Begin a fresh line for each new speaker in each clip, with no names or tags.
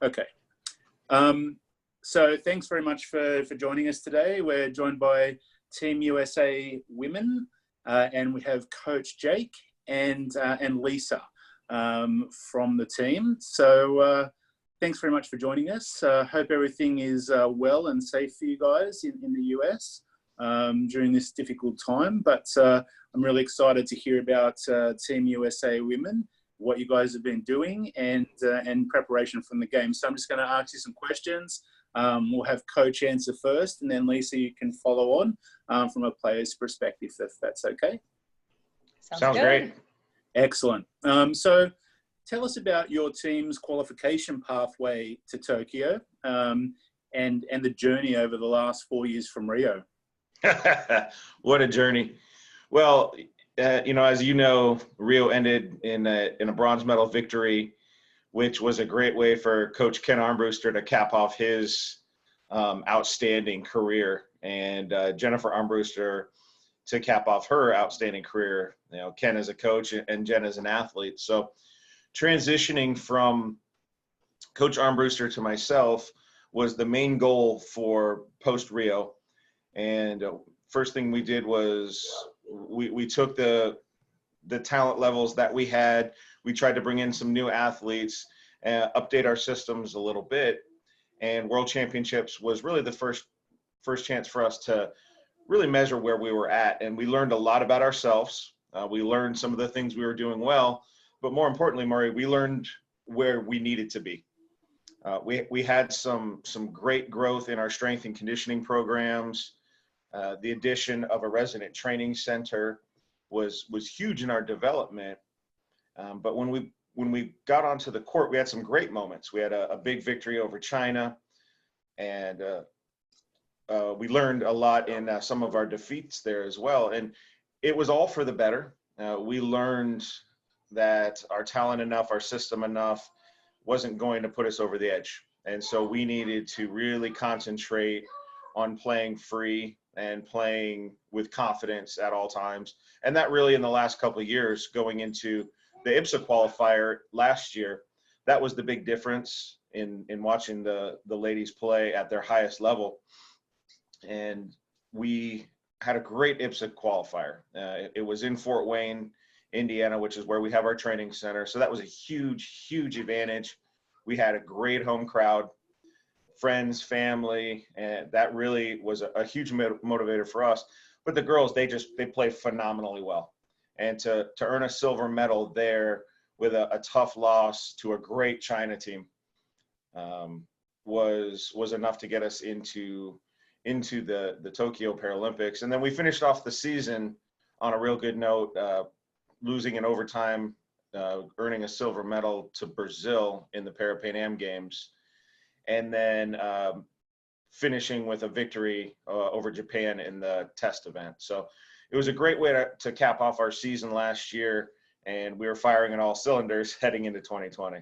Okay. So thanks very much for joining us today. We're joined by Team USA Women, and we have Coach Jake and Lisa from the team. So thanks very much for joining us. Hope everything is well and safe for you guys in the US during this difficult time. But I'm really excited to hear about Team USA Women, what you guys have been doing, and preparation from the game. So I'm just going to ask you some questions. We'll have Coach answer first, and then Lisa, you can follow on from a player's perspective, if that's okay.
Sounds great.
Excellent. So tell us about your team's qualification pathway to Tokyo and the journey over the last 4 years from Rio.
What a journey. Well, as you know, Rio ended in a bronze medal victory, which was a great way for Coach Ken Armbruster to cap off his outstanding career, and Jennifer Armbruster to cap off her outstanding career. Ken as a coach and Jen as an athlete. So transitioning from Coach Armbruster to myself was the main goal for post Rio. And first thing we did was we took the talent levels that we had. We tried to bring in some new athletes, update our systems a little bit. And World Championships was really the first chance for us to really measure where we were at. And we learned a lot about ourselves. We learned some of the things we were doing well, but more importantly, Murray, we learned where we needed to be. We had some great growth in our strength and conditioning programs. The addition of a resident training center was huge in our development. But when we got onto the court, we had some great moments. We had a big victory over China, and we learned a lot in some of our defeats there as well. And it was all for the better. We learned that our talent enough, our system enough, wasn't going to put us over the edge. And so we needed to really concentrate on playing free and playing with confidence at all times. And that really, in the last couple of years, going into the IPSA qualifier last year, that was the big difference in watching the ladies play at their highest level. And we had a great IPSA qualifier. It was in Fort Wayne, Indiana, which is where we have our training center. So that was a huge advantage. We had a great home crowd, friends, family, and that really was a huge motivator for us. But the girls, they play phenomenally well. And to earn a silver medal there with a tough loss to a great China team was enough to get us into the Tokyo Paralympics. And then we finished off the season on a real good note, losing in overtime, earning a silver medal to Brazil in the Pan Am Games, and then finishing with a victory over Japan in the test event. So it was a great way to cap off our season last year, and we were firing on all cylinders heading into 2020.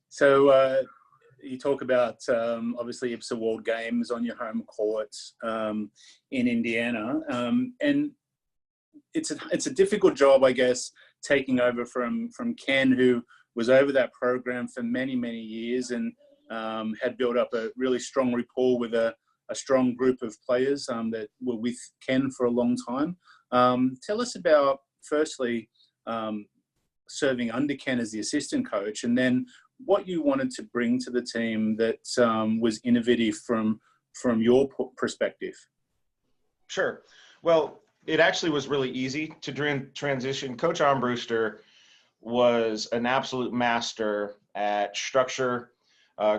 So you talk about obviously IPSA World Games on your home court in Indiana, and it's a difficult job, I guess, taking over from Ken, who was over that program for many years and had built up a really strong rapport with a strong group of players that were with Ken for a long time. Tell us about, firstly, serving under Ken as the assistant coach, and then what you wanted to bring to the team that was innovative from your perspective.
Sure. Well, it actually was really easy to transition. Coach Armbruster was an absolute master at structure,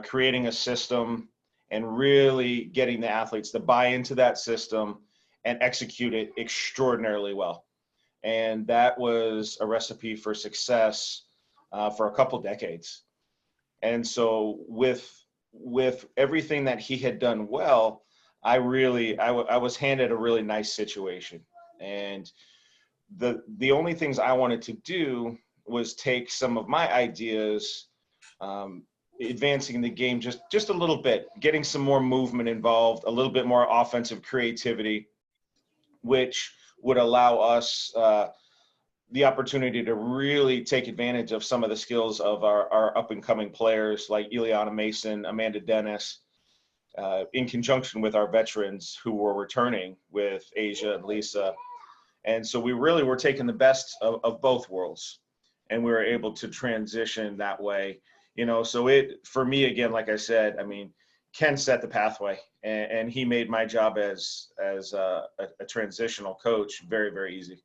creating a system, and really getting the athletes to buy into that system and execute it extraordinarily well. And that was a recipe for success for a couple decades. And so with everything that he had done well, I was handed a really nice situation. And the only things I wanted to do was take some of my ideas, advancing the game just a little bit, getting some more movement involved, a little bit more offensive creativity, which would allow us the opportunity to really take advantage of some of the skills of our up and coming players like Ileana Mason, Amanda Dennis, in conjunction with our veterans who were returning with Asia and Lisa. And so we really were taking the best of both worlds, and we were able to transition that way, you know. So for me, again, like I said, I mean, Ken set the pathway, and he made my job as a transitional coach very, very easy.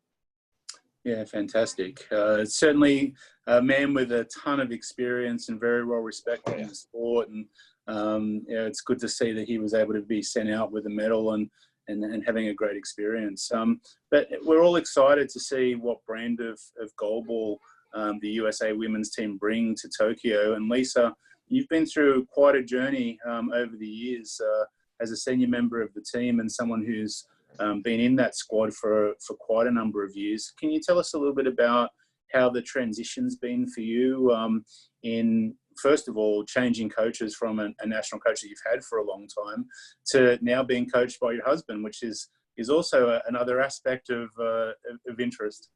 Yeah, fantastic. Certainly a man with a ton of experience and very well respected in the sport. And yeah, it's good to see that he was able to be sent out with a medal and having a great experience. But we're all excited to see what brand of goalball the USA women's team bring to Tokyo. And Lisa, you've been through quite a journey over the years as a senior member of the team and someone who's been in that squad for quite a number of years. Can you tell us a little bit about how the transition's been for you in, first of all, changing coaches from a national coach that you've had for a long time to now being coached by your husband, which is also another aspect of interest?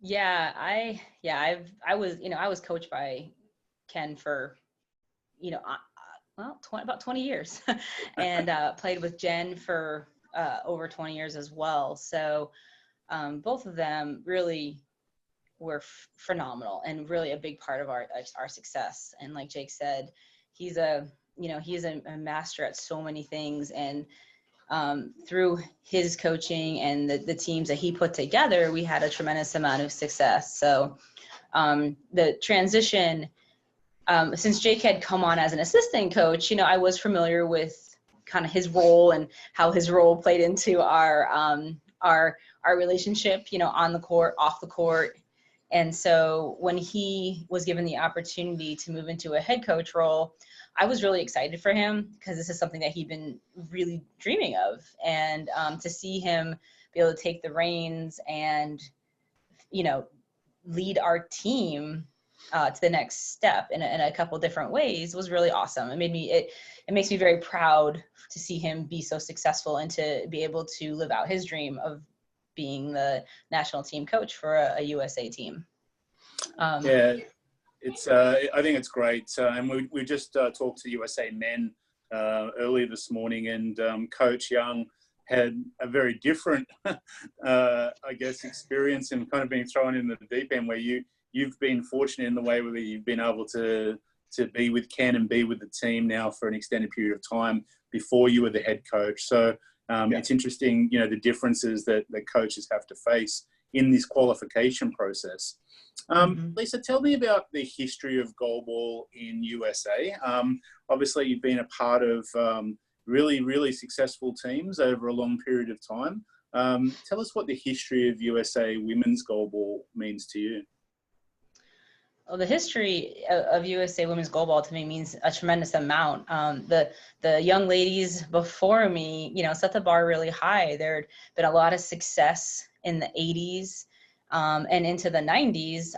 Yeah, I was coached by Ken for, about 20 years and played with Jen for over 20 years as well. So both of them really were phenomenal and really a big part of our success. And like Jake said, he's a master at so many things. And through his coaching and the teams that he put together, we had a tremendous amount of success. So the transition, since Jake had come on as an assistant coach, I was familiar with kind of his role and how his role played into our relationship, on the court, off the court. And so when he was given the opportunity to move into a head coach role, I was really excited for him because this is something that he'd been really dreaming of. And to see him be able to take the reins and, lead our team to the next step in a couple different ways was really awesome. It makes me very proud to see him be so successful and to be able to live out his dream of being the national team coach for a USA team.
Yeah, I think it's great. And we just talked to USA men earlier this morning, and Coach Young had a very different, experience and kind of being thrown in the deep end, where you've been fortunate in the way where you've been able to be with Ken and be with the team now for an extended period of time before you were the head coach. So it's interesting, the differences that coaches have to face in this qualification process. Lisa, tell me about the history of goalball in USA. Obviously, you've been a part of really, really successful teams over a long period of time. Tell us what the history of USA women's goalball means to you.
Well, the history of USA women's goalball to me means a tremendous amount. The young ladies before me, set the bar really high. There'd been a lot of success in the 80s and into the 90s.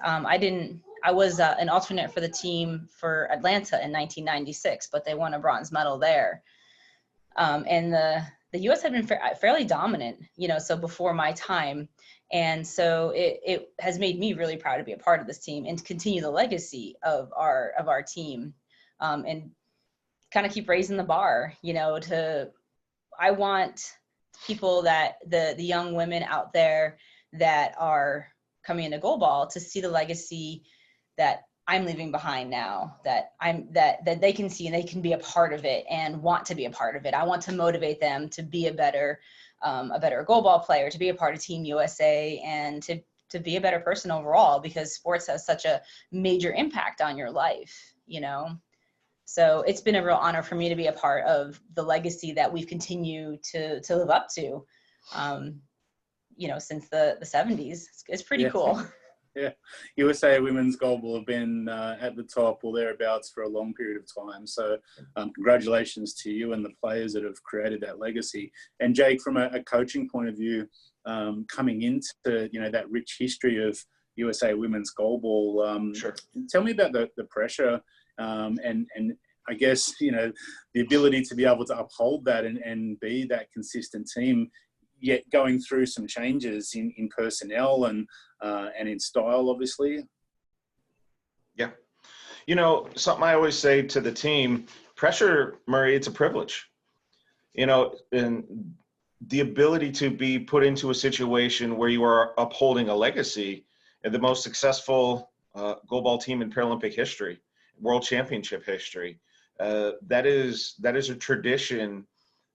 I was an alternate for the team for Atlanta in 1996, but they won a bronze medal there. And the U.S. had been fairly dominant, so before my time. And so it has made me really proud to be a part of this team and to continue the legacy of our team, and kind of keep raising the bar. I want people that the young women out there that are coming into goalball to see the legacy that I'm leaving behind now, that they can see and they can be a part of it and want to be a part of it. I want to motivate them to be a better goalball player, to be a part of Team USA, and to be a better person overall, because sports has such a major impact on your life, So it's been a real honor for me to be a part of the legacy that we've continued to live up to, since the 70s. It's pretty cool.
Yeah, USA women's goalball have been at the top or thereabouts for a long period of time. So congratulations to you and the players that have created that legacy. And Jake, from a coaching point of view, coming into that rich history of USA women's goalball,
sure.
Tell me about the pressure and I guess the ability to be able to uphold that and be that consistent team, yet going through some changes in personnel and in style, obviously.
Yeah. You know, something I always say to the team, pressure, Murray, it's a privilege. You know, and the ability to be put into a situation where you are upholding a legacy and the most successful goalball team in Paralympic history, world championship history. That is a tradition.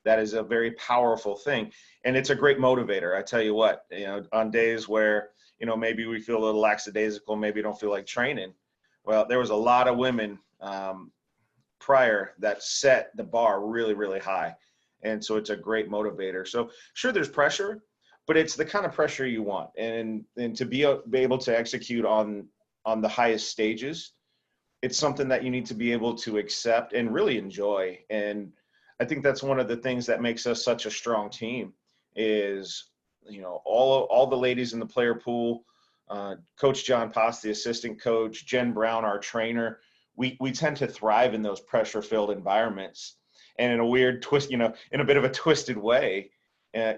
That is a very powerful thing. And it's a great motivator. I tell you what, you know, on days where, you know, maybe we feel a little lackadaisical, maybe don't feel like training. Well, there was a lot of women prior that set the bar really, really high. And so it's a great motivator. So sure, there's pressure, but it's the kind of pressure you want. And to be able to execute on the highest stages, it's something that you need to be able to accept and really enjoy. And I think that's one of the things that makes us such a strong team is, you know, all the ladies in the player pool, Coach John Potts, the assistant coach, Jen Brown, our trainer, we tend to thrive in those pressure-filled environments. And in a weird twist, you know, in a bit of a twisted way,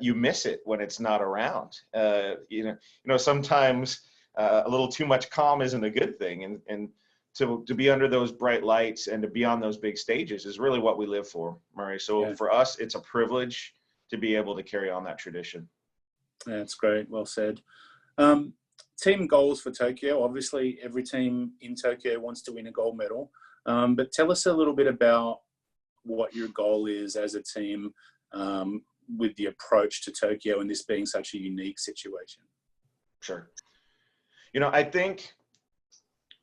you miss it when it's not around. You know, sometimes a little too much calm isn't a good thing. And to be under those bright lights and to be on those big stages is really what we live for, Murray. So yeah, for us, it's a privilege to be able to carry on that tradition.
Yeah, that's great. Well said. Team goals for Tokyo. Obviously, every team in Tokyo wants to win a gold medal. But tell us a little bit about what your goal is as a team with the approach to Tokyo and this being such a unique situation.
Sure. You know, I think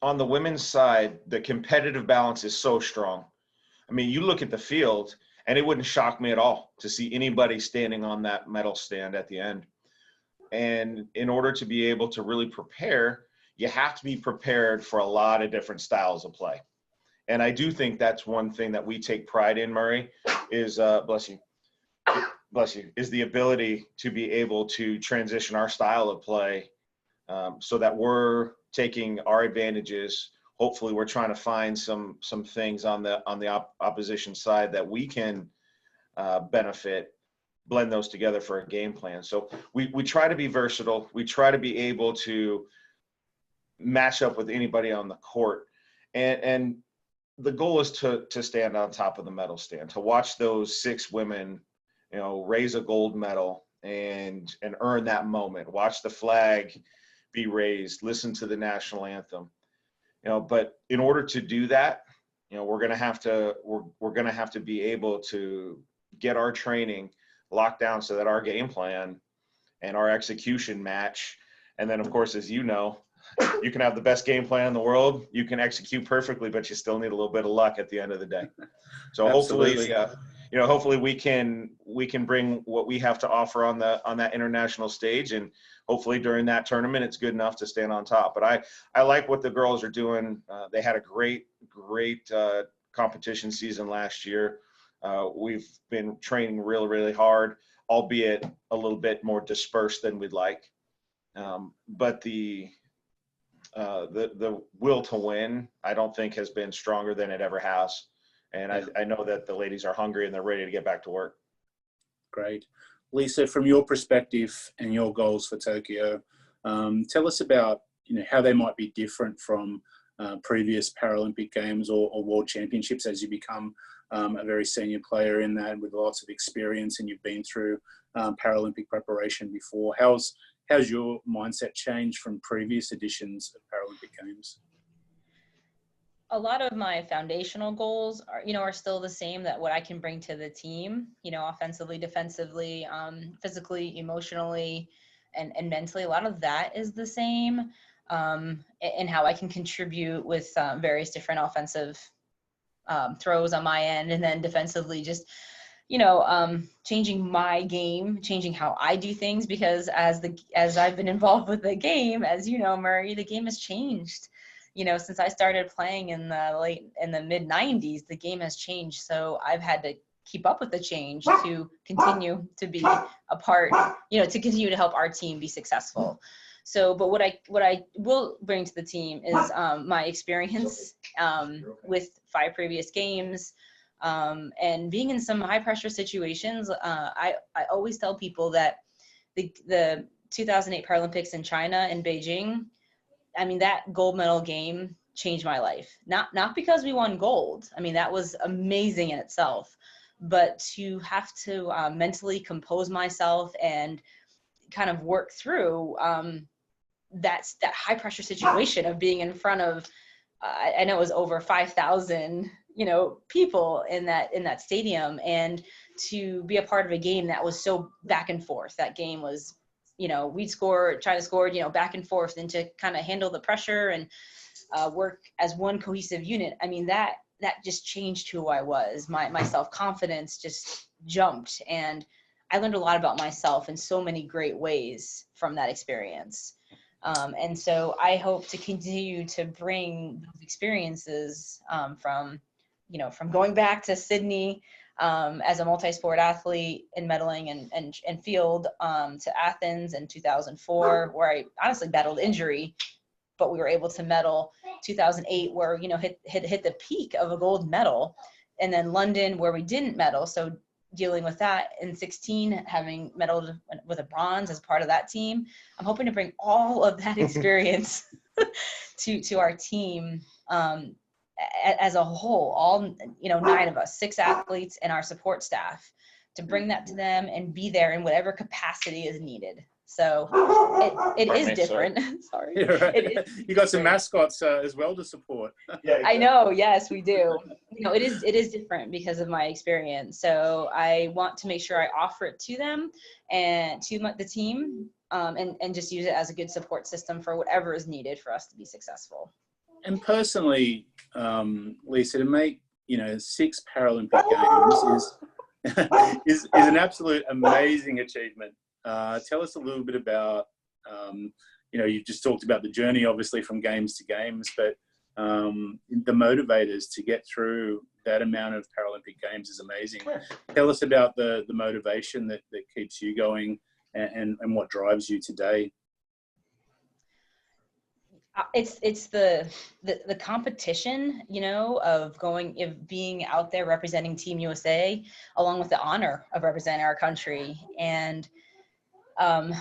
on the women's side, the competitive balance is so strong. I mean, you look at the field, and it wouldn't shock me at all to see anybody standing on that medal stand at the end. And in order to be able to really prepare, you have to be prepared for a lot of different styles of play. And I do think that's one thing that we take pride in, Murray, is, bless you, is the ability to be able to transition our style of play so that we're taking our advantages. Hopefully we're trying to find some things on the opposition side that we can benefit, blend those together for a game plan. So we try to be versatile. We try to be able to match up with anybody on the court. And the goal is to stand on top of the medal stand, to watch those 6 women, you know, raise a gold medal and earn that moment, watch the flag be raised, listen to the national anthem, you know. But in order to do that, you know, we're going to have to be able to get our training locked down so that our game plan and our execution match. And then, of course, as you know, you can have the best game plan in the world, you can execute perfectly, but you still need a little bit of luck at the end of the day. So hopefully, you know, hopefully we can bring what we have to offer on that international stage, and hopefully during that tournament it's good enough to stand on top. But I like what the girls are doing. They had a great competition season last year. We've been training really, really hard, albeit a little bit more dispersed than we'd like. But the will to win, I don't think has been stronger than it ever has. And I know that the ladies are hungry and they're ready to get back to work.
Great. Lisa, from your perspective and your goals for Tokyo, tell us about, you know, how they might be different from previous Paralympic Games or World Championships as you become a very senior player in that with lots of experience, and you've been through Paralympic preparation before. How's your mindset changed from previous editions of Paralympic Games?
A lot of my foundational goals are still the same, that what I can bring to the team, you know, offensively, defensively, physically, emotionally, and mentally. A lot of that is the same, and how I can contribute with various different offensive throws on my end, and then defensively just, you know, changing my game, changing how I do things, because as I've been involved with the game, as you know, Murray, the game has changed. You know, since I started playing in the mid 90s, the game has changed. So I've had to keep up with the change to continue to be a part, you know, to continue to help our team be successful. So, but what I will bring to the team is my experience with 5 previous games, and being in some high pressure situations. I always tell people that the 2008 Paralympics in China in Beijing, I mean, that gold medal game changed my life. Not because we won gold. I mean, that was amazing in itself, but to have to mentally compose myself and kind of work through that high pressure situation of being in front of, I know it was over 5,000, people in that stadium, and to be a part of a game that was so back and forth. That game was, we'd score, China scored, back and forth, and to kind of handle the pressure and work as one cohesive unit. I mean, that just changed who I was. My self-confidence just jumped, and I learned a lot about myself in so many great ways from that experience. And so I hope to continue to bring those experiences from going back to Sydney as a multi-sport athlete in medaling and field to Athens in 2004, where I honestly battled injury, but we were able to medal. 2008, where hit the peak of a gold medal, and then London, where we didn't medal. So dealing with that in 2016, having medaled with a bronze as part of that team, I'm hoping to bring all of that experience to our team as a whole. All 9 of us, 6 athletes, and our support staff, to bring that to them and be there in whatever capacity is needed. So it is different. Sorry.
Yeah, right. You got some mascots as well to support.
Yeah,
I know. Yes, we do. It is different because of my experience. So I want to make sure I offer it to them and to the team, and just use it as a good support system for whatever is needed for us to be successful.
And personally, Lisa, to make 6 Paralympic Games is an absolute amazing achievement. Tell us a little bit about, you've just talked about the journey, obviously, from games to games, but the motivators to get through that amount of Paralympic Games is amazing. Tell us about the motivation that keeps you going and what drives you today.
It's the competition, of being out there representing Team USA, along with the honor of representing our country. And I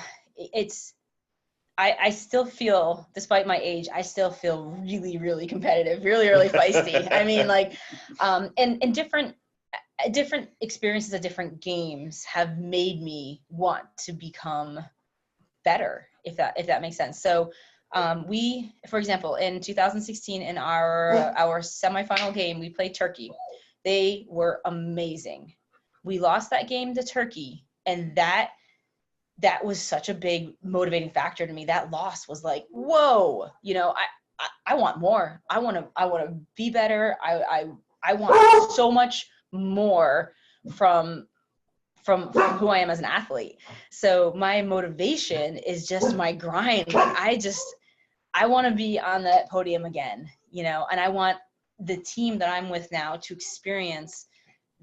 still feel, despite my age, I still feel really, really competitive, really, really feisty. I mean, and different experiences at different games have made me want to become better, if that makes sense. So we, for example, in 2016, in our semifinal game, we played Turkey. They were amazing. We lost that game to Turkey, and that was such a big motivating factor to me. That loss was like, whoa, I want more. I want to be better. I want so much more from who I am as an athlete. So my motivation is just my grind. I want to be on that podium again, and I want the team that I'm with now to experience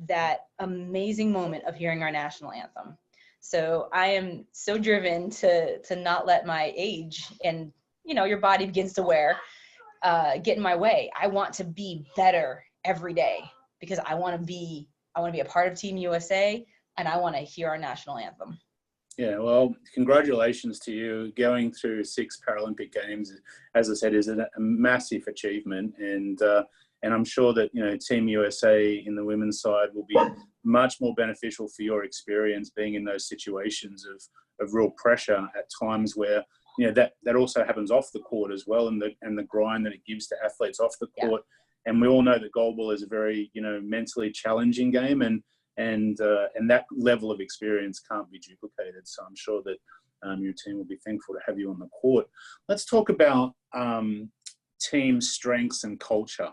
that amazing moment of hearing our national anthem. So I am so driven to not let my age and, your body begins to wear, get in my way. I want to be better every day because I want to be a part of Team USA, and I want to hear our national anthem.
Yeah, well, congratulations to you. Going through 6 Paralympic Games, as I said, is a massive achievement, and I'm sure that Team USA in the women's side will be much more beneficial for your experience being in those situations of real pressure at times where that also happens off the court as well, and the grind that it gives to athletes off the court. Yeah. And we all know that goalball is a very mentally challenging game, and that level of experience can't be duplicated. So I'm sure that your team will be thankful to have you on the court. Let's talk about team strengths and culture.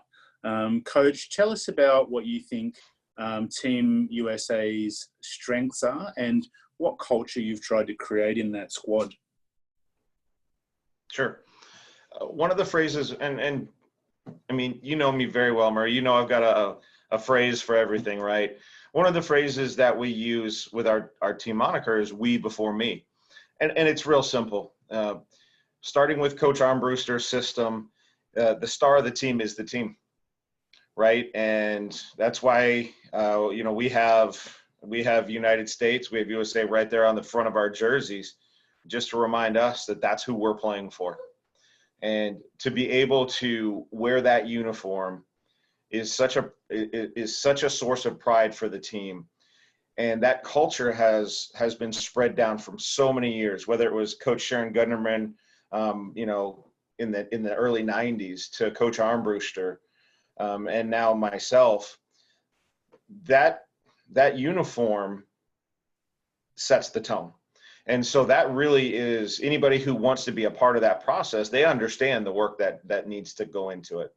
Coach, tell us about what you think Team USA's strengths are and what culture you've tried to create in that squad.
Sure. One of the phrases, and I mean, you know me very well, Murray. I've got a phrase for everything, right? One of the phrases that we use with our team moniker is "we before me," and it's real simple. Starting with Coach Armbruster's system, the star of the team is the team, right? And that's why we have We have United States, we have USA right there on the front of our jerseys, just to remind us that that's who we're playing for. And to be able to wear that uniform is such a source of pride for the team. And that culture has been spread down from so many years, whether it was Coach Sharon Gunderman, in the early 90s, to Coach Armbruster, and now myself. That uniform sets the tone. And so that really is, anybody who wants to be a part of that process, they understand the work that needs to go into it.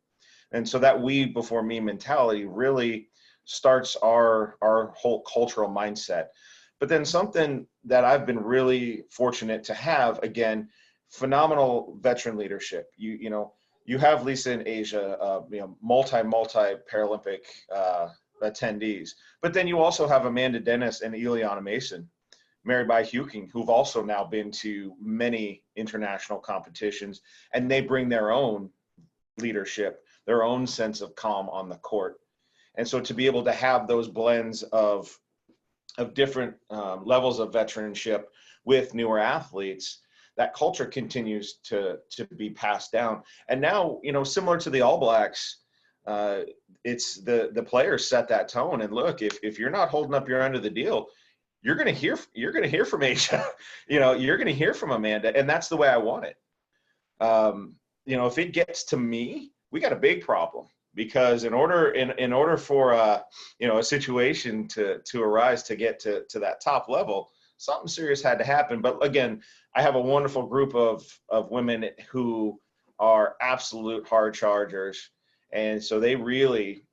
And so that we before me mentality really starts our whole cultural mindset. But then something that I've been really fortunate to have, again, phenomenal veteran leadership. You have Lisa in Asia, multi Paralympic attendees, but then you also have Amanda Dennis and Ileana Mason, married by Huking, who've also now been to many international competitions, and they bring their own leadership, their own sense of calm on the court. And so to be able to have those blends of different levels of veteranship with newer athletes, that culture continues to be passed down. And now, similar to the All Blacks, it's the players set that tone. And look, if you're not holding up your end of the deal, you're going to hear from Asia, you're going to hear from Amanda. And that's the way I want it. If it gets to me, we got a big problem, because in order for a situation to arise to get to that top level, something serious had to happen. But again, I have a wonderful group of women who are absolute hard chargers. And so they really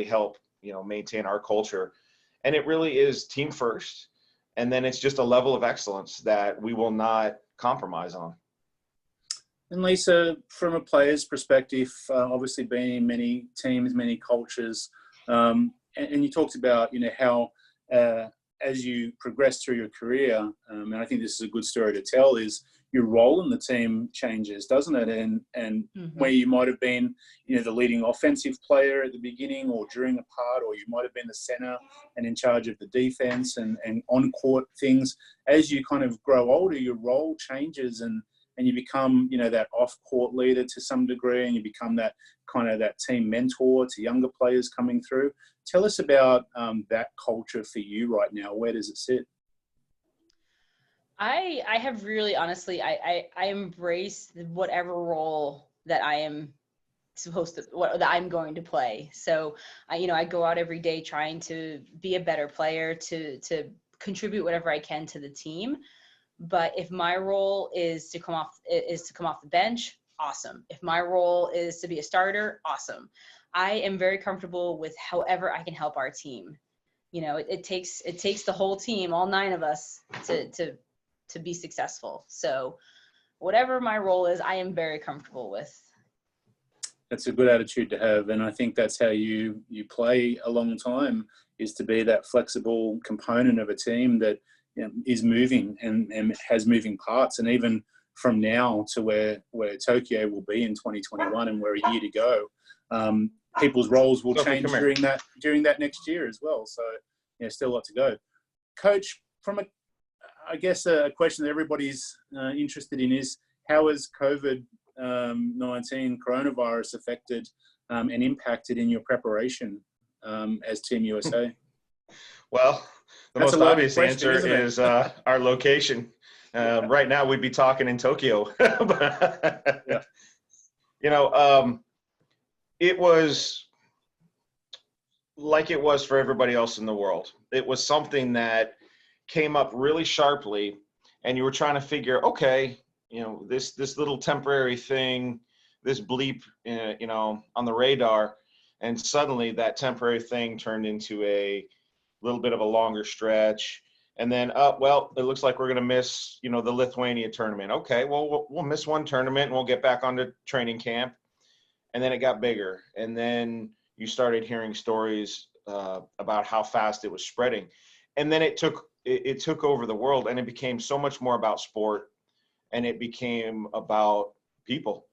help, maintain our culture. And it really is team first. And then it's just a level of excellence that we will not compromise on.
And Lisa, from a player's perspective, obviously being in many teams, many cultures, and you talked about, how as you progress through your career, and I think this is a good story to tell, is your role in the team changes, doesn't it? And
Mm-hmm.
where you might have been, the leading offensive player at the beginning or during a part, or you might have been the center and in charge of the defense and on-court things. As you kind of grow older, your role changes and you become, that off-court leader to some degree, and you become that kind of that team mentor to younger players coming through. Tell us about that culture for you right now. Where does it sit?
I have really, honestly, I embrace whatever role that I am that I'm going to play. So I go out every day trying to be a better player, to contribute whatever I can to the team. But if my role is to come off the bench, awesome. If my role is to be a starter, awesome. I am very comfortable with however I can help our team. It takes the whole team, all 9 of us, to be successful. So whatever my role is, I am very comfortable with.
That's a good attitude to have, and I think that's how you play a long time, is to be that flexible component of a team that is moving and has moving parts. And even from now to where Tokyo will be in 2021, and we're a year to go, people's roles will change during that next year as well. So still a lot to go. Coach, from a question that everybody's interested in is, how has COVID-19 coronavirus affected and impacted in your preparation as Team USA?
Well, the most obvious answer is our location. Right now, we'd be talking in Tokyo.
Yeah.
It was like it was for everybody else in the world. It was something that came up really sharply, and you were trying to figure, okay, this little temporary thing, this bleep, on the radar, and suddenly that temporary thing turned into a little bit of a longer stretch. And then, it looks like we're going to miss, the Lithuania tournament. Okay, well, we'll miss one tournament and we'll get back onto training camp. And then it got bigger. And then you started hearing stories about how fast it was spreading. And then it took over the world, and it became so much more about sport, and it became about people.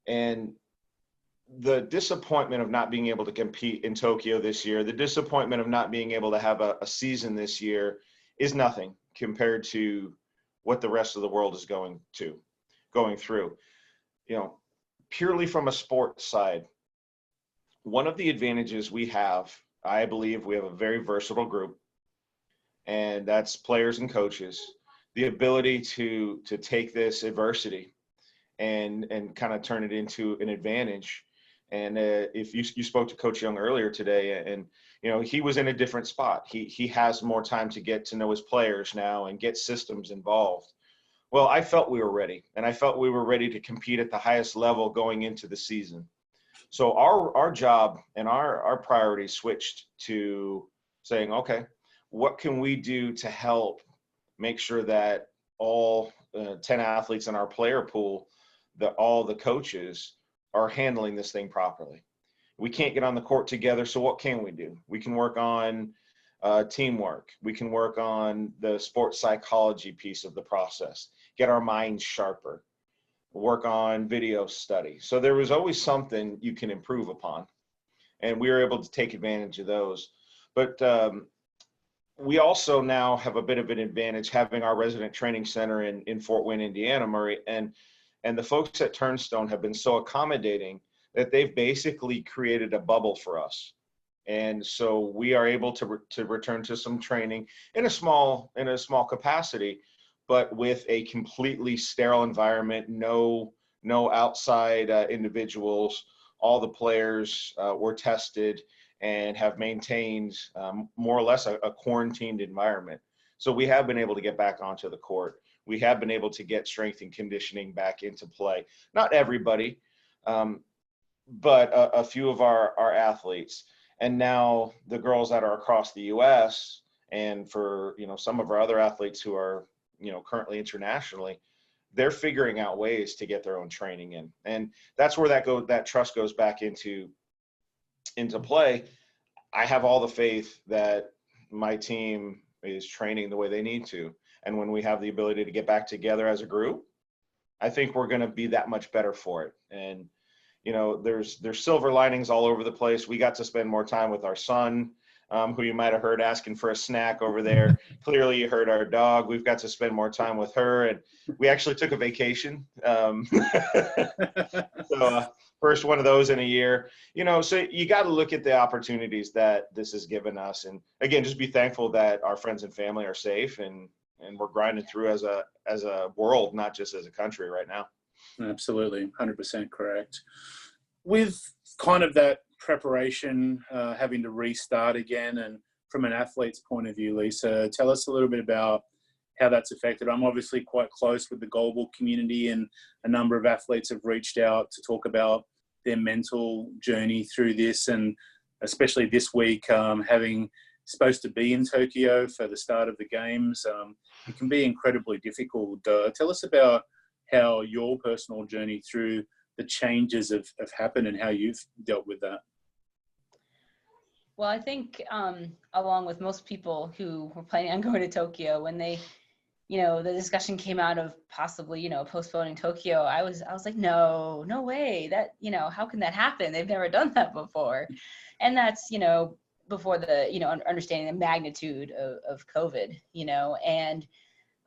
And the disappointment of not being able to compete in Tokyo this year, the disappointment of not being able to have a season this year is nothing compared to what the rest of the world is going through. You know, purely from a sports side, one of the advantages we have, I believe we have a very versatile group, and that's players and coaches, the ability to take this adversity and kind of turn it into an advantage. And if you spoke to Coach Young earlier today, and you know, he was in a different spot. He has more time to get to know his players now and get systems involved. Well, I felt we were ready, and I felt we were ready to compete at the highest level going into the season. So our job and our priorities switched to saying, okay, what can we do to help make sure that all 10 athletes in our player pool, that all the coaches are handling this thing properly. We can't get on the court together, so what can we do? We can work on teamwork. We can work on the sports psychology piece of the process, get our minds sharper, work on video study. So there was always something you can improve upon, and we were able to take advantage of those. But we also now have a bit of an advantage having our resident training center in Fort Wayne, Indiana, Murray, and the folks at Turnstone have been so accommodating that they've basically created a bubble for us. And so we are able to return to some training in a small capacity, but with a completely sterile environment, no outside individuals. All the players were tested and have maintained more or less a quarantined environment. So we have been able to get back onto the court. We have been able to get strength and conditioning back into play. Not everybody, but a few of our athletes. And now the girls that are across the U.S. and for, you know, some of our other athletes who are, you know, currently internationally, they're figuring out ways to get their own training in. And that's where that trust goes back into play. I have all the faith that my team is training the way they need to. And when we have the ability to get back together as a group, I think we're going to be that much better for it. And, you know, there's silver linings all over the place. We got to spend more time with our son, who you might have heard asking for a snack over there. Clearly you heard our dog. We've got to spend more time with her, and we actually took a vacation. First one of those in a year, you know, so you got to look at the opportunities that this has given us. And again, just be thankful that our friends and family are safe, and we're grinding through as a world, not just as a country right now.
Absolutely. 100% correct. With kind of that preparation, having to restart again, and from an athlete's point of view, Lisa, tell us a little bit about how that's affected. I'm obviously quite close with the goalball community, and a number of athletes have reached out to talk about their mental journey through this, and especially this week, having supposed to be in Tokyo for the start of the games, it can be incredibly difficult. Tell us about how your personal journey through the changes have happened and how you've dealt with that.
Well, I think along with most people who were planning on going to Tokyo, when they, you know, the discussion came out of possibly, you know, postponing Tokyo, I was like, no way, that, you know, how can that happen? They've never done that before. And that's, you know, before the, you know, understanding the magnitude of COVID, you know, and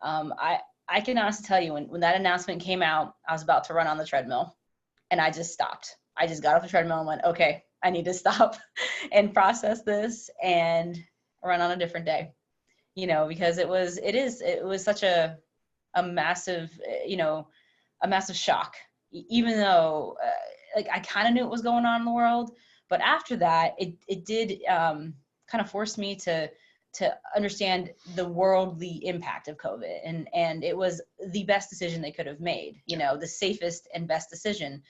I can honestly tell you, when that announcement came out, I was about to run on the treadmill, and I just stopped. I just got off the treadmill and went, okay, I need to stop and process this and run on a different day, you know, because it was such a massive, you know, a massive shock, even though like I kind of knew what was going on in the world. But after that, it did kind of force me to understand the worldly impact of COVID. And it was the best decision they could have made, you know, the safest and best decision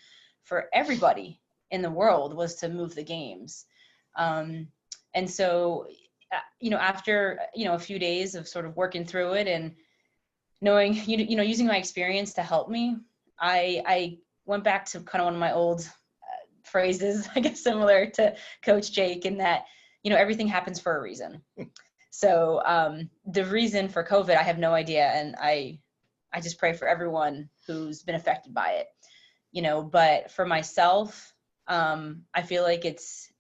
for everybody in the world was to move the games. And so, you know, after, you know, a few days of sort of working through it and knowing, you know, using my experience to help me, I went back to kind of one of my old phrases, I guess, similar to Coach Jake, in that, you know, everything happens for a reason. So the reason for COVID, I have no idea. And I just pray for everyone who's been affected by it, you know, but for myself, I feel like it's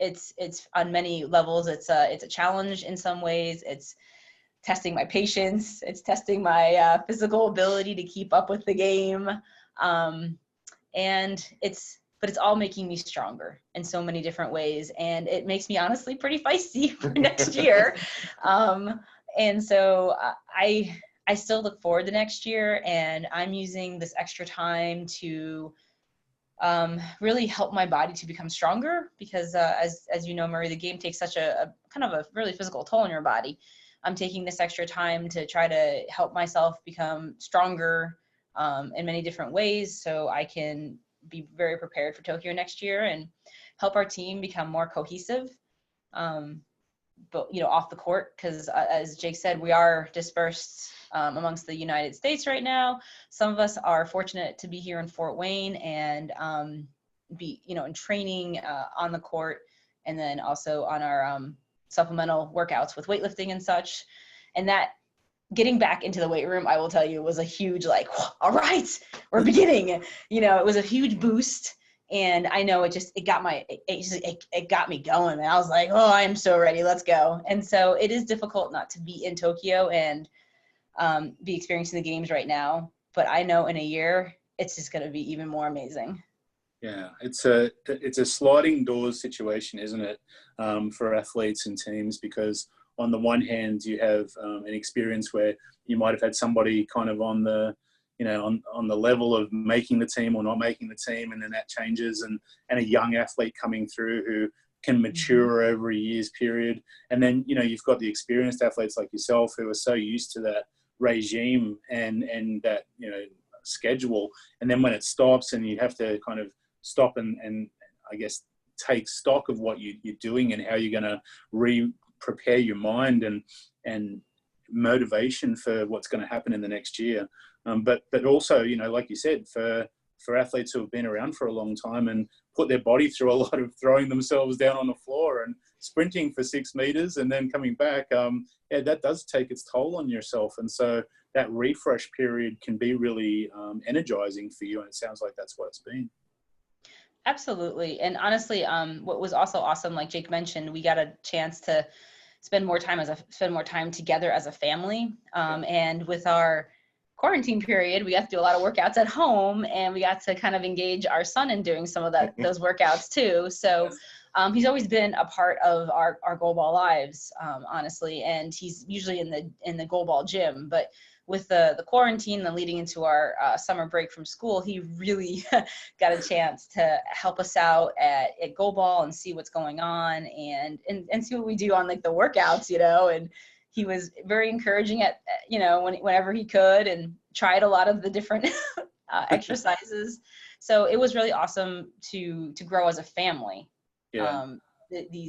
on many levels. It's a challenge in some ways. It's testing my patience. It's testing my physical ability to keep up with the game. And but it's all making me stronger in so many different ways. And it makes me honestly pretty feisty for next year. And so I still look forward to next year, and I'm using this extra time to really help my body to become stronger, because as you know, Marie, the game takes such a kind of a really physical toll on your body. I'm taking this extra time to try to help myself become stronger in many different ways, so I can be very prepared for Tokyo next year and help our team become more cohesive. But off the court, because as Jake said, we are dispersed amongst the United States right now. Some of us are fortunate to be here in Fort Wayne and be in training on the court, and then also on our supplemental workouts with weightlifting and such. And that getting back into the weight room, I will tell you, was a huge all right, we're beginning. It was a huge boost. And I know it got me going, and I was like, oh, I am so ready, let's go. And so it is difficult not to be in Tokyo and be experiencing the games right now, but I know in a year it's just going to be even more amazing.
Yeah, it's a sliding doors situation, isn't it, for athletes and teams? Because on the one hand, you have an experience where you might have had somebody kind of on the on the level of making the team or not making the team, and then that changes, and a young athlete coming through who can mature over a year's period. And then, you've got the experienced athletes like yourself who are so used to that regime and that, schedule. And then when it stops and you have to kind of stop and I guess take stock of what you're doing and how you're going to prepare your mind and motivation for what's going to happen in the next year. But also, like you said, for athletes who have been around for a long time and put their body through a lot of throwing themselves down on the floor and sprinting for 6 meters and then coming back, that does take its toll on yourself. And so that refresh period can be really energizing for you. And it sounds like that's what it's been.
Absolutely. And honestly, what was also awesome, like Jake mentioned, we got a chance to spend more time together as a family. And with our quarantine period, we got to do a lot of workouts at home, and we got to kind of engage our son in doing some of those workouts too. So he's always been a part of our goalball lives, honestly, and he's usually in the goalball gym. But with the quarantine and leading into our summer break from school, he really got a chance to help us out at goalball and see what's going on and see what we do on the workouts, and he was very encouraging at, whenever he could, and tried a lot of the different exercises. So it was really awesome to grow as a family.
Yeah.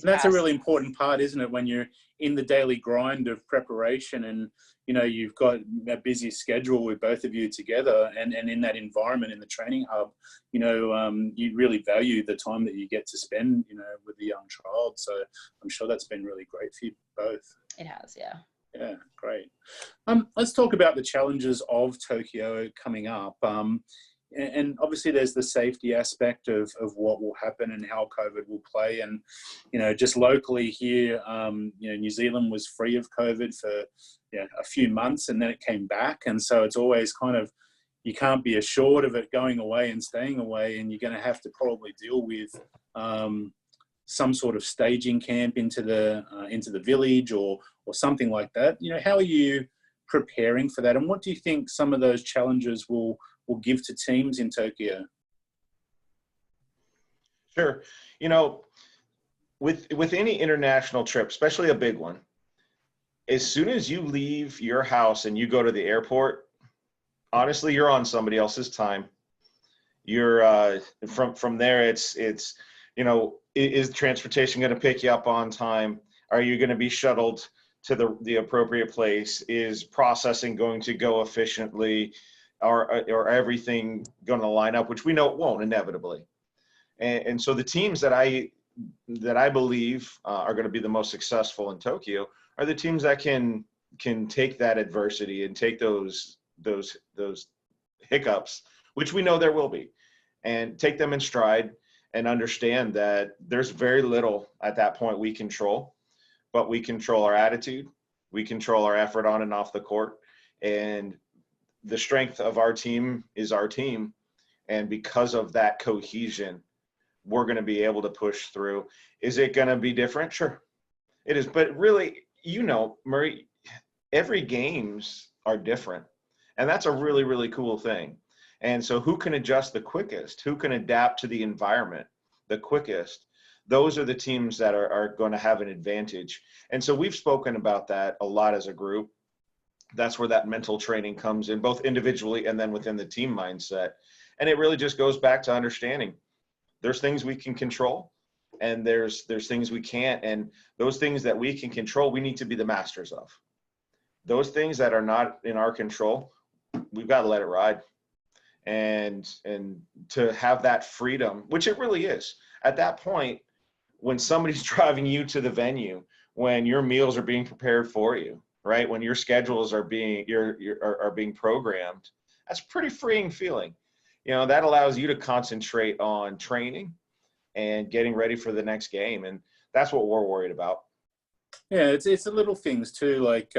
That's a really important part, isn't it? When you're in the daily grind of preparation and, you've got a busy schedule with both of you together and in that environment in the training hub, you really value the time that you get to spend, with the young child. So I'm sure that's been really great for you both.
It has, yeah.
Yeah, great. Let's talk about the challenges of Tokyo coming up. And obviously there's the safety aspect of what will happen and how COVID will play. And, just locally here, New Zealand was free of COVID for a few months, and then it came back. And so it's always kind of, you can't be assured of it going away and staying away, and you're going to have to probably deal with some sort of staging camp into the village or something like that. How are you preparing for that? And what do you think some of those challenges will give to teams in Tokyo?
Sure. With any international trip, especially a big one, as soon as you leave your house and you go to the airport, honestly, you're on somebody else's time. You're from there. It's is transportation going to pick you up on time? Are you going to be shuttled to the appropriate place? Is processing going to go efficiently? Or everything going to line up, which we know it won't inevitably. And so the teams that I believe are going to be the most successful in Tokyo are the teams that can take that adversity and take those hiccups, which we know there will be, and take them in stride and understand that there's very little at that point we control, but we control our attitude. We control our effort on and off the court. And the strength of our team is our team. And because of that cohesion, we're going to be able to push through. Is it going to be different? Sure, it is. But really, Murray, every games are different. And that's a really, really cool thing. And so who can adjust the quickest? Who can adapt to the environment the quickest? Those are the teams that are going to have an advantage. And so we've spoken about that a lot as a group. That's where that mental training comes in, both individually and then within the team mindset. And it really just goes back to understanding there's things we can control and there's things we can't. And those things that we can control, we need to be the masters of. Those things that are not in our control, we've got to let it ride. And to have that freedom, which it really is. At that point, when somebody's driving you to the venue, when your meals are being prepared for you, right? When your schedules are being being programmed, that's a pretty freeing feeling. That allows you to concentrate on training and getting ready for the next game. And that's what we're worried about.
Yeah, it's the little things too, like,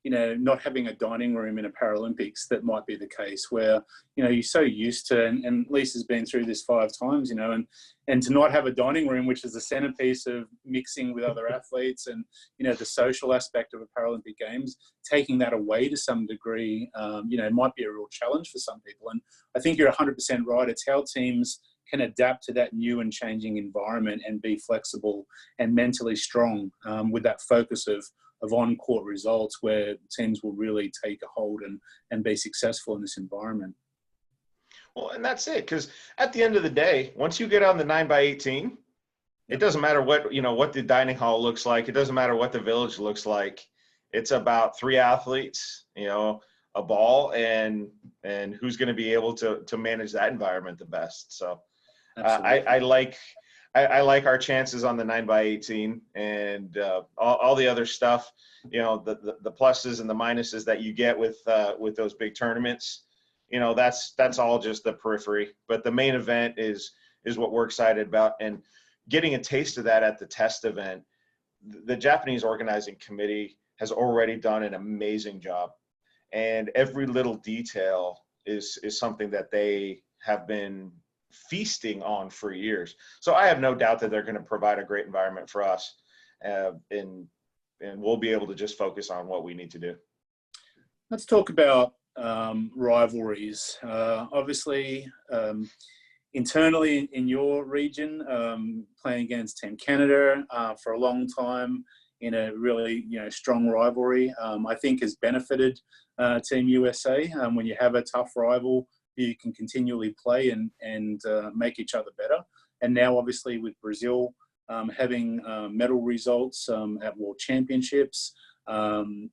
not having a dining room in a Paralympics. That might be the case where, you're so used to, and Lisa's been through this 5 times, and to not have a dining room, which is the centerpiece of mixing with other athletes and, the social aspect of a Paralympic Games, taking that away to some degree, might be a real challenge for some people. And I think you're 100% right. It's how teams can adapt to that new and changing environment and be flexible and mentally strong, with that focus of on-court results, where teams will really take a hold and be successful in this environment.
Well, and that's it, because at the end of the day, once you get on the 9x18, it doesn't matter what the dining hall looks like. It doesn't matter what the village looks like. It's about 3 athletes, a ball, and who's going to be able to manage that environment the best. So I like our chances on the 9x18 and all the other stuff, the pluses and the minuses that you get with those big tournaments. That's all just the periphery, but the main event is what we're excited about. And getting a taste of that at the test event, the Japanese organizing committee has already done an amazing job, and every little detail is something that they have been feasting on for years. So I have no doubt that they're going to provide a great environment for us, and we'll be able to just focus on what we need to do.
Let's talk about rivalries. Obviously, internally in your region, playing against Team Canada for a long time in a really strong rivalry, I think has benefited Team USA. When you have a tough rival, you can continually play and make each other better. And now, obviously, with Brazil having medal results at World Championships, and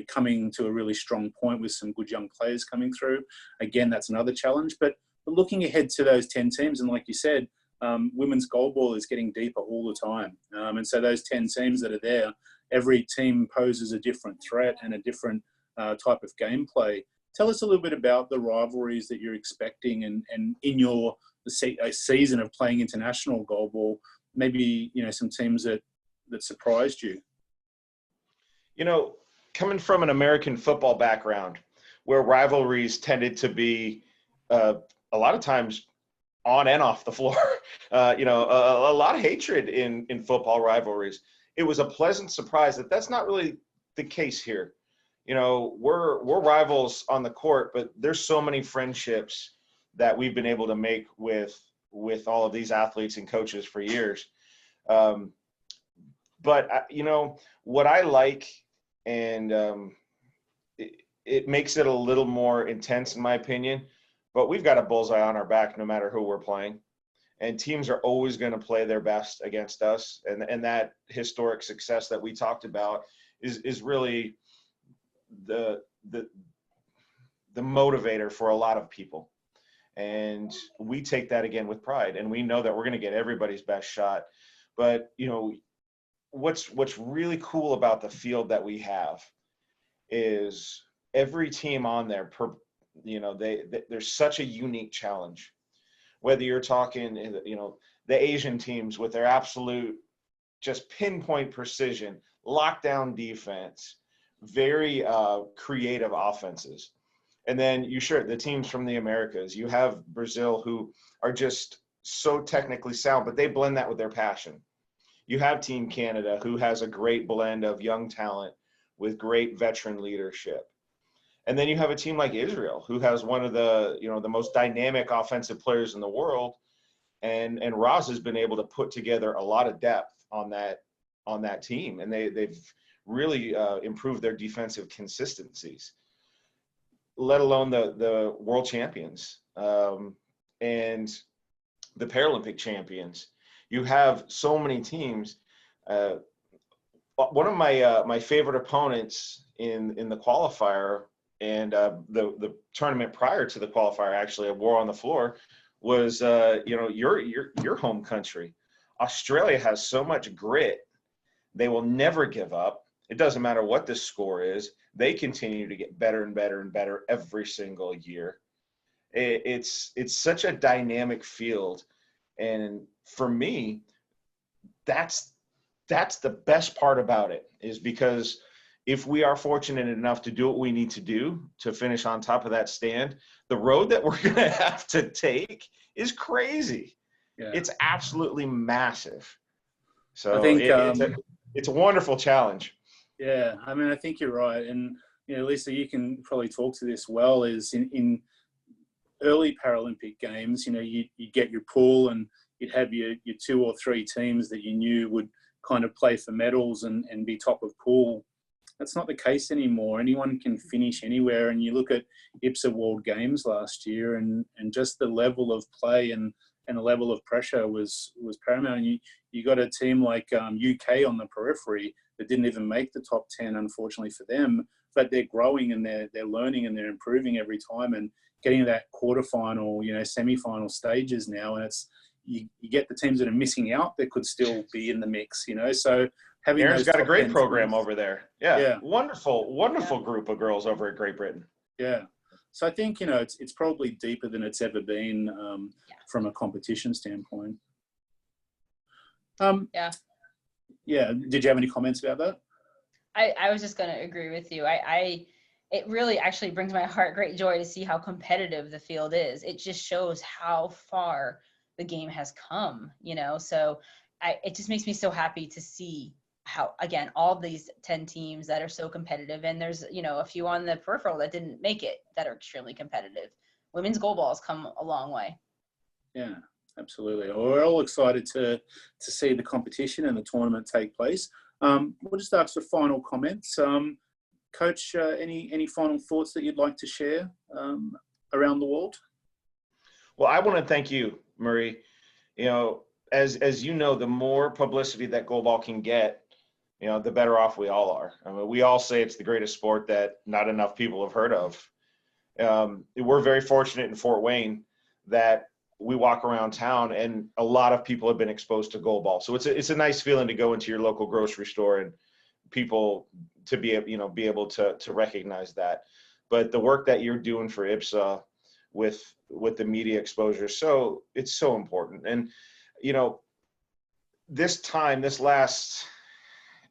coming to a really strong point with some good young players coming through. Again, that's another challenge. But looking ahead to those 10 teams, and like you said, women's goalball is getting deeper all the time. And so those 10 teams that are there, every team poses a different threat and a different type of gameplay. Tell us a little bit about the rivalries that you're expecting, and in your season of playing international goalball, maybe some teams that surprised you.
Coming from an American football background, where rivalries tended to be a lot of times on and off the floor, a lot of hatred in football rivalries. It was a pleasant surprise that that's not really the case here. We're rivals on the court, but there's so many friendships that we've been able to make with all of these athletes and coaches for years. But what I like, and it makes it a little more intense in my opinion, but we've got a bullseye on our back no matter who we're playing, and teams are always going to play their best against us. And that historic success that we talked about is really the motivator for a lot of people. And we take that again with pride, and we know that we're going to get everybody's best shot. But what's really cool about the field that we have is every team on there, there's such a unique challenge. whether you're talking, the Asian teams with their absolute just pinpoint precision, lockdown defense, very creative offenses. And then the teams from the Americas, you have Brazil, who are just so technically sound, but they blend that with their passion. You have Team Canada, who has a great blend of young talent with great veteran leadership. And then you have a team like Israel, who has one of the most dynamic offensive players in the world. And Roz has been able to put together a lot of depth on that team. And they've really improved their defensive consistencies, let alone the world champions and the Paralympic champions. You have so many teams. One of my favorite opponents in the qualifier and the tournament prior to the qualifier, actually, a war on the floor, was your home country. Australia has so much grit. They will never give up. It doesn't matter what the score is. They continue to get better and better and better every single year. It's such a dynamic field. And for me, that's the best part about it, is because if we are fortunate enough to do what we need to do to finish on top of that stand, the road that we're going to have to take is crazy. Yeah. It's absolutely massive. So I think it's a wonderful challenge.
Yeah, I mean, I think you're right. And, Lisa, you can probably talk to this well, is in early Paralympic games, you get your pool and you'd have your 2 or 3 teams that you knew would kind of play for medals and be top of pool. That's not the case anymore. Anyone can finish anywhere. And you look at IPSA World Games last year, and just the level of play and the level of pressure was paramount. And you got a team like UK on the periphery that didn't even make the top 10, unfortunately for them, but they're growing and they're learning and they're improving every time and getting to that quarterfinal, semi-final stages now. And it's, you get the teams that are missing out that could still be in the mix, So having
Aaron's got a great program
teams
over there. Yeah. Wonderful group of girls over at Great Britain.
Yeah. So I think, it's probably deeper than it's ever been from a competition standpoint. Yeah. Did you have any comments about that?
I was just going to agree with you. It really actually brings my heart great joy to see how competitive the field is. It just shows how far the game has come, so it just makes me so happy to see how, again, all these 10 teams that are so competitive, and there's, a few on the peripheral that didn't make it that are extremely competitive. Women's goalball has come a long way.
Yeah, absolutely. We're all excited to see the competition and the tournament take place. We'll just ask for final comments. Coach, any final thoughts that you'd like to share around the world?
Well, I want to thank you, Murray. As you know, the more publicity that goalball can get, the better off we all are. I mean, we all say it's the greatest sport that not enough people have heard of. We're very fortunate in Fort Wayne that we walk around town and a lot of people have been exposed to goalball. So it's a nice feeling to go into your local grocery store and people to be able to recognize that. But the work that you're doing for IPSA with the media exposure, so it's so important. And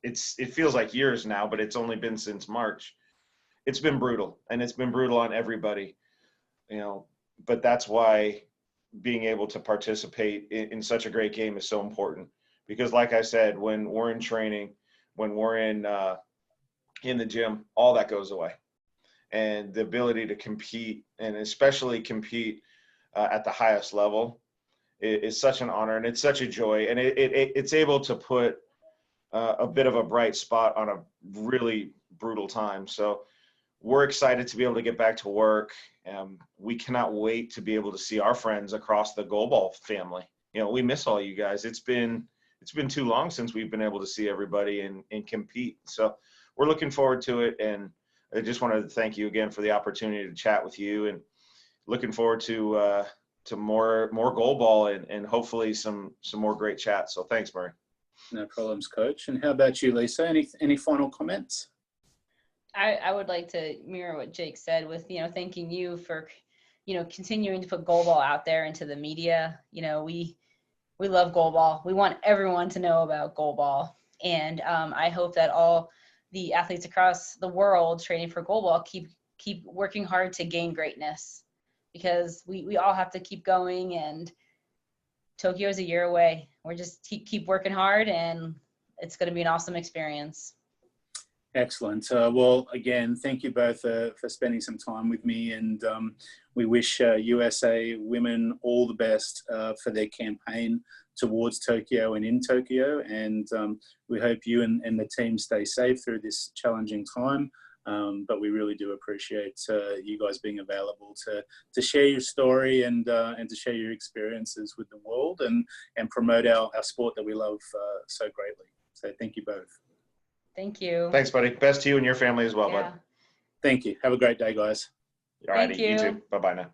it feels like years now, but it's only been since March. It's been brutal, and it's been brutal on everybody, but that's why being able to participate in such a great game is so important, because like I said, when we're in training, when we're in the gym, all that goes away. And the ability to compete, and especially compete at the highest level, is such an honor, and it's such a joy. And it's able to put a bit of a bright spot on a really brutal time. So we're excited to be able to get back to work. We cannot wait to be able to see our friends across the goalball family. We miss all you guys. It's been too long since we've been able to see everybody and compete. So we're looking forward to it. And I just wanted to thank you again for the opportunity to chat with you, and looking forward to more goalball and hopefully some more great chats. So thanks, Murray.
No problems, Coach. And how about you, Lisa? Any final comments?
I would like to mirror what Jake said with, thanking you for you know, continuing to put goalball out there into the media. You know, we love goalball. We want everyone to know about goalball. And I hope that all the athletes across the world training for goalball keep working hard to gain greatness, because we all have to keep going, and Tokyo is a year away. We're just keep working hard, and it's going to be an awesome experience.
Excellent. Well, again, thank you both for spending some time with me, and we wish USA Women all the best for their campaign towards Tokyo and in Tokyo, and we hope you and the team stay safe through this challenging time. But we really do appreciate you guys being available to share your story and to share your experiences with the world and promote our sport that we love so greatly. So thank you both.
Thank you.
Thanks, buddy. Best to you and your family as well, bud.
Thank you. Have a great day, guys.
All righty.
Thank you.
You too. Bye-bye now.